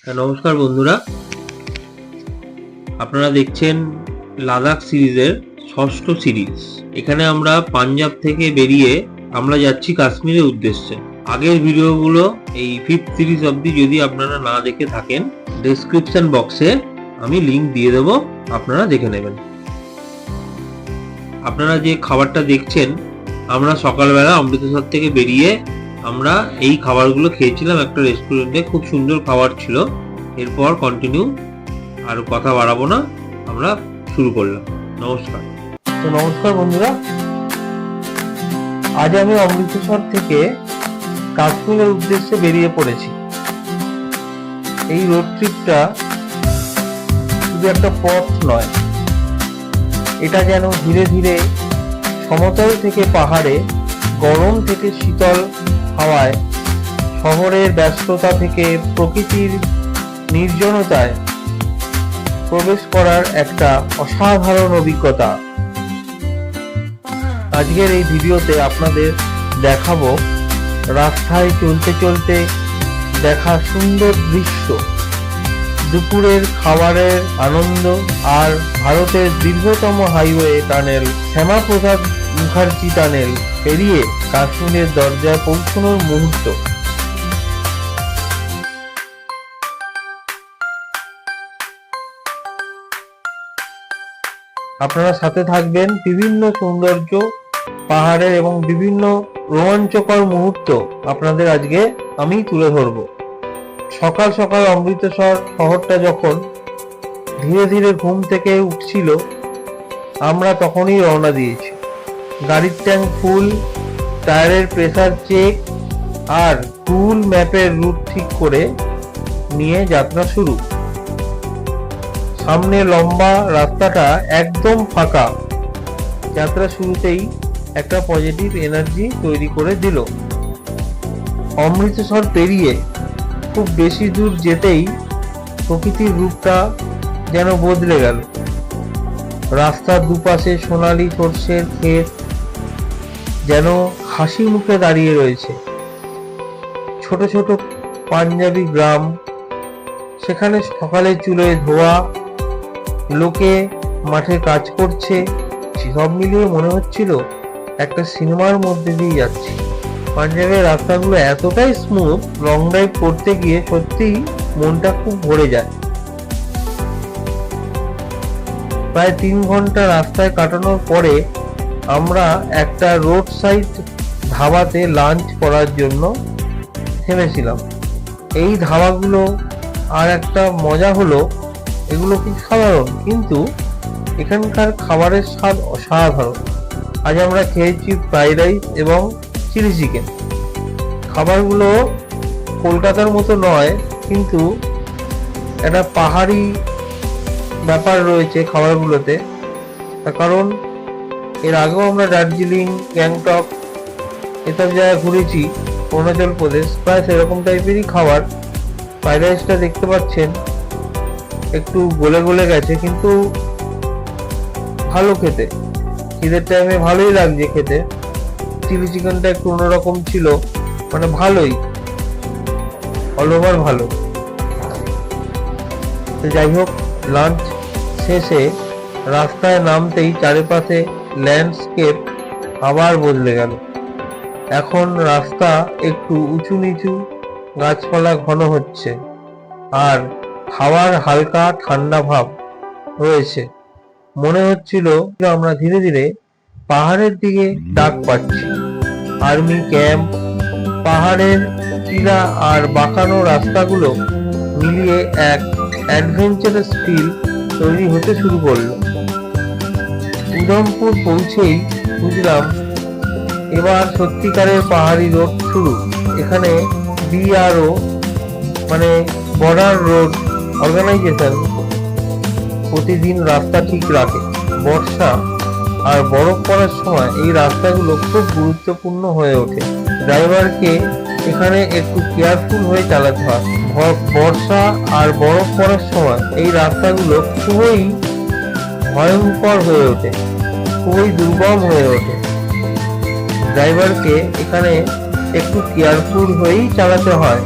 নমস্কার বন্ধুরা, আপনারা দেখছেন লাদাখ সিরিজের ষষ্ঠ সিরিজ। এখানে আমরা পাঞ্জাব থেকে বেরিয়ে আমরা যাচ্ছি কাশ্মীরের উদ্দেশ্যে। আগের ভিডিওগুলো এই ফিফথ সিরিজ অবধি যদি আপনারা না দেখে থাকেন, ডেসক্রিপশন বক্সে আমি লিংক দিয়ে দেবো, আপনারা দেখে নেবেন। আপনারা যে খাবারটা দেখছেন, আমরা সকালবেলা অমৃতসর থেকে বেরিয়ে আমরা এই খাবারগুলো খেয়েছিলাম একটা রেস্টুরেন্টে। খুব সুন্দর খাবার ছিল। এরপর কন্টিনিউ, আর কথা বাড়াবো না, আমরা শুরু করলাম। নমস্কার। তো নমস্কার বন্ধুরা, আজ আমি অমৃতসর থেকে কাশ্মীরের উদ্দেশ্যে বেরিয়ে পড়েছি। এই রোড ট্রিপটা শুধু একটা পথ নয়, এটা যেন ধীরে ধীরে সমতল থেকে পাহাড়ে, গরম থেকে শীতল হাওয়ায়, শহরের ব্যস্ততা থেকে প্রকৃতির নির্জনতায় প্রবেশ করার একটা অসাধারণ অভিজ্ঞতা। আজকের এই ভিডিওতে আপনাদের দেখাবো রাস্তায় চলতে চলতে দেখা সুন্দর দৃশ্য, দুপুরের খাবারের আনন্দ, আর ভারতের দীর্ঘতম highway tunnel Shyamaprasad Mukherjee tunnel পেরিয়ে কাশ্মীরের দরজায় পৌঁছানোর মুহূর্ত। আপনারা সাথে থাকবেন। বিভিন্ন সৌন্দর্য, পাহাড়ের এবং বিভিন্ন রোমাঞ্চকর মুহূর্ত আপনাদের আজকে আমি তুলে ধরব। সকাল সকাল অমৃতসর শহরটা যখন ধীরে ধীরে ঘুম থেকে উঠছিল, আমরা তখনই রওনা দিয়েছি। গাড়ির ট্যাঙ্ক ফুল, টায়ারের প্রেসার চেক, আর গুগল ম্যাপের রুট ঠিক করে নিয়ে যাত্রা শুরু। সামনে লম্বা রাস্তাটা একদম ফাঁকা। যাত্রা শুরুতেই একটা পজিটিভ এনার্জি তৈরি করে দিল। অমৃতসর পেরিয়ে খুব বেশি দূর যেতেই প্রকৃতির রূপটা যেন বদলে গেল। রাস্তার দুপাশে সোনালী সর্ষের ক্ষেত যেন হাসি মুখে দাঁড়িয়ে রয়েছে। ছোট ছোট পাঞ্জাবি গ্রাম, সেখানে সকালে চুলোয় ধোয়া, লোকে মাঠে কাজ করছে। সব মিলিয়ে মনে হচ্ছিল একটা সিনেমার মধ্যে দিয়ে যাচ্ছি। পাঞ্জাবের রাস্তাগুলো এতটাই স্মুথ, লং ড্রাইভ করতে গিয়ে সত্যিই মনটা খুব ভরে যায়। প্রায় 3 ঘন্টা রাস্তায় কাটানোর পরে আমরা একটা রোড সাইড ধাবাতে লাঞ্চ করার জন্য থেমেছিলাম। এই ধাবাগুলো আর একটা মজা হলো, এগুলো খুব সাধারণ, কিন্তু এখানকার খাবারের স্বাদ অসাধারণ। আজ আমরা খেয়েছি ফ্রাইড রাইস এবং চিলি চিকেন। খাবারগুলো কলকাতার মতো নয়, কিন্তু একটা পাহাড়ি ব্যাপার রয়েছে খাবারগুলোতে। তার কারণ এর আগেও আমরা দার্জিলিং, গ্যাংটক এসব জায়গায় ঘুরেছি, অরুণাচল প্রদেশ, প্রায় সেরকম টাইপেরই খাবার। ফ্রাইড রাইসটা দেখতে পাচ্ছেন একটু গলে গলে গেছে, কিন্তু ভালো খেতে। ঈদের টাইমে ভালোই লাগছে খেতে। চিলি চিকেনটা একটু অন্যরকম ছিল, মানে ভালোই, অল ওভার ভালো। তো যাই হোক, লাঞ্চ শেষে রাস্তায় নামতেই চারিপাশে ল্যান্ডস্কেপ আবার বদলে গেল। এখন রাস্তা একটু উঁচু নিচু, গাছপালা ঘন হচ্ছে, আর হাওয়ার হালকা ঠান্ডা ভাব রয়েছে। মনে হচ্ছিল আমরা ধীরে ধীরে পাহাড়ের দিকে ডাক পাচ্ছি। আর্মি ক্যাম্প, পাহাড়ের টিলা আর বাঁকানো রাস্তাগুলো মিলিয়ে এক অ্যাডভেঞ্চারাস ফিল তৈরি হতে শুরু করলো। উধমপুর পৌঁছেই বুঝলাম এবার সত্যিকারের পাহাড়ি রোড শুরু। এখানে BRO মানে বর্ডার রোড অর্গানাইজেশন প্রতিদিন রাস্তা ঠিক রাখে। বর্ষা আর বরফ পড়ার সময় এই রাস্তাগুলো খুব গুরুত্বপূর্ণ হয়ে ওঠে। ড্রাইভারকে এখানে একটু কেয়ারফুল হয়ে চালাতে হয়। বর্ষা আর বরফ পড়ার সময় এই রাস্তাগুলো খুবই ভয়ঙ্কর হয়ে ওঠে, খুবই দুর্গম হয়ে ওঠে। ড্রাইভারকে এখানে একটু কেয়ারফুল হয়েই চালাতে হয়।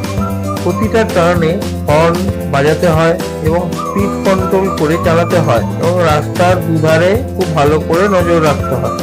প্রতিটা টার্নে হর্ন বাজাতে হয় এবং স্পিড কন্ট্রোল করে চালাতে হয় এবং রাস্তার দুধারে খুব ভালো করে নজর রাখতে হয়।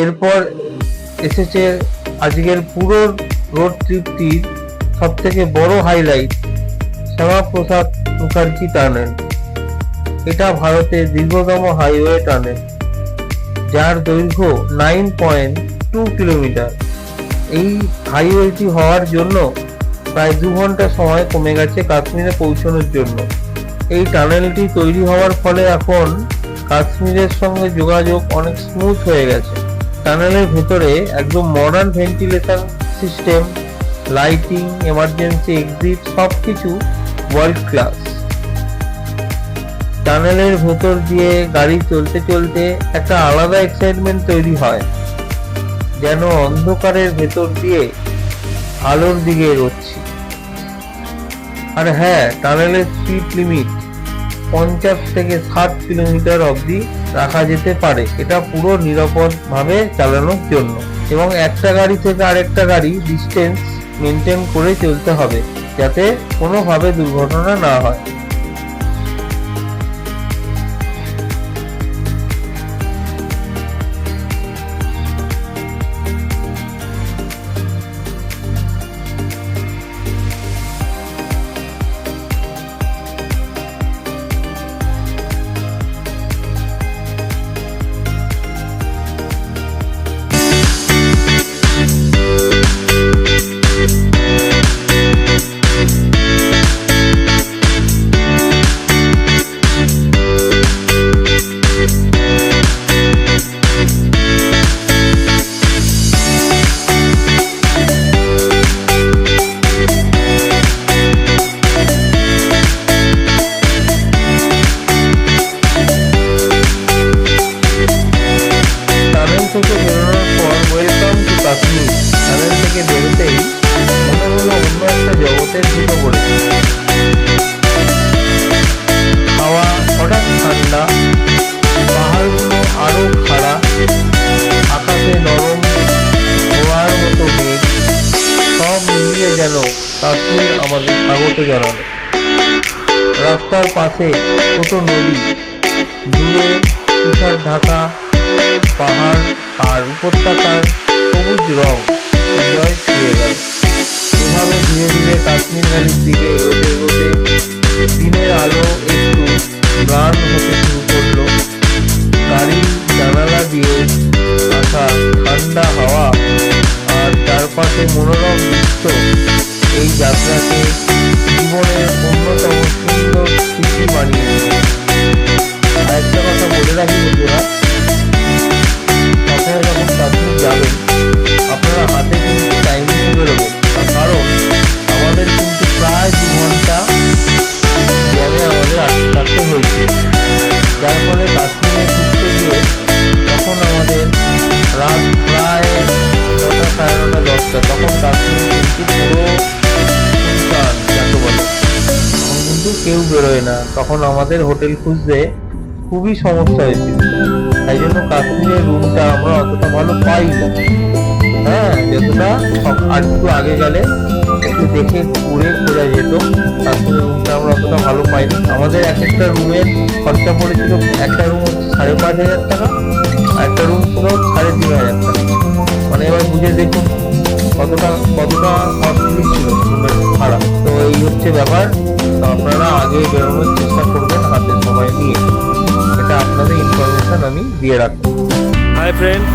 এরপর এসেছে আজকের পুরো রোড ট্রিপটির সব থেকে বড় হাইলাইট, শ্যামাপ্রসাদ মুখার্জি টানেল। এটা ভারতের দীর্ঘতম হাইওয়ে টানেল, যার দৈর্ঘ্য 9.2 কিলোমিটার। এই হাইওয়েটি হওয়ার জন্য প্রায় 2 ঘন্টা সময় কমে গেছে কাশ্মীরে পৌঁছানোর জন্য। এই টানেলটি তৈরি হওয়ার ফলে এখন কাশ্মীরের সঙ্গে যোগাযোগ অনেক স্মুথ হয়ে গেছে। টানেলের ভেতরে একদম modern ventilation system, lighting, emergency exit সবকিছু ওয়ার্ল্ড ক্লাস। টানেলের ভেতর দিয়ে গাড়ি চলতে চলতে একটা আলাদা এক্সাইটমেন্ট তৈরি হয়, যেন অন্ধকারের ভেতর দিয়ে আলোর দিকে এগোচ্ছি। আর হ্যাঁ, টানেলের স্পিড লিমিট 50 থেকে 60 কিলোমিটার অবধি রাখা যেতে পারে, এটা পুরো নিরাপদ ভাবে চালানোর জন্য। এবং একটা গাড়ি থেকে আরেকটা গাড়ি ডিস্টেন্স মেনটেন করে চলতে হবে, যাতে কোনোভাবে দুর্ঘটনা না হয়। থেকে বেরোনোর পর ওয়েলকাম টু কাশ্মীর টানেল থেকে বেরোতেই মনে হলো অন্য একটা জগতের ঢুকে পড়েছে। হাওয়া হঠাৎ ঠান্ডা, পাহাড়গুলো আরো খাড়া, আকাশে নরম ধোঁয়ার মতো মেঘ, সব মিলিয়ে যেন কাশ্মীর আমাদের স্বাগত জানালো। রাস্তার পাশে ছোট নদী, দূরে তুষার ঢাকা পাহাড় আর উপত্যকার সবুজ রং হৃদয় ছুঁয়ে গেল। এভাবে ধীরে ধীরে কাশ্মীর ভ্যালির দিকে এগোতে এগোতে দিনের আলো একটু ম্লান হতে শুরু করলো। গাড়ির জানালা দিয়ে আসা ঠান্ডা হাওয়া আর চারপাশে মনোরম দৃশ্য এই যাত্রাকে জীবনের অন্যতম সুন্দর স্মৃতি বানিয়ে দিল। আরেকটা কথা বলে রাখি বন্ধুরা, আপনারা যখন কাশ্মীর যাবেন আপনারা হাতে কিন্তু টাইম নিয়ে বেরোবেন, কারণ আমাদের কিন্তু প্রায় 2 ঘন্টা জ্যামে আমাদের আটকে থাকতে হয়েছে। যার ফলে কাশ্মীরে ঘুরতে গিয়ে তখন আমাদের রাত প্রায় 9টা, সাড়ে 9টা, 10টা, তখন কাশ্মীর কিন্তু পুরো সুনসান যাকে বলে, তখন কিন্তু কেউ বেরোয় না। তখন আমাদের হোটেল খুঁজতে খুবই সমস্যা হয়েছিল। তাই জন্য কাশ্মীরের রুমটা আমরা অতটা ভালো পাই না। হ্যাঁ, যতটা আর একটু আগে গেলে একটু দেখে ঘুরে খোঁজা যেত। কাশ্মীরের রুমটা আমরা অতটা ভালো পাইনি। আমাদের এক একটা রুমের খরচা পড়েছিল, একটা রুম হচ্ছে 5,500 টাকা, আর একটা রুম ছিল 3,500 টাকা। মানে এবার বুঝে দেখুন কতটা কস্টলি ছিল রুমের ভাড়া। তো এই হচ্ছে ব্যাপার। তো আপনারা আগে বেরোনোর চেষ্টা করবেন হাতে সময় নিয়ে, এটা আপনাদের ইনফরমেশন আমি দিয়ে রাখবো। Hi friend,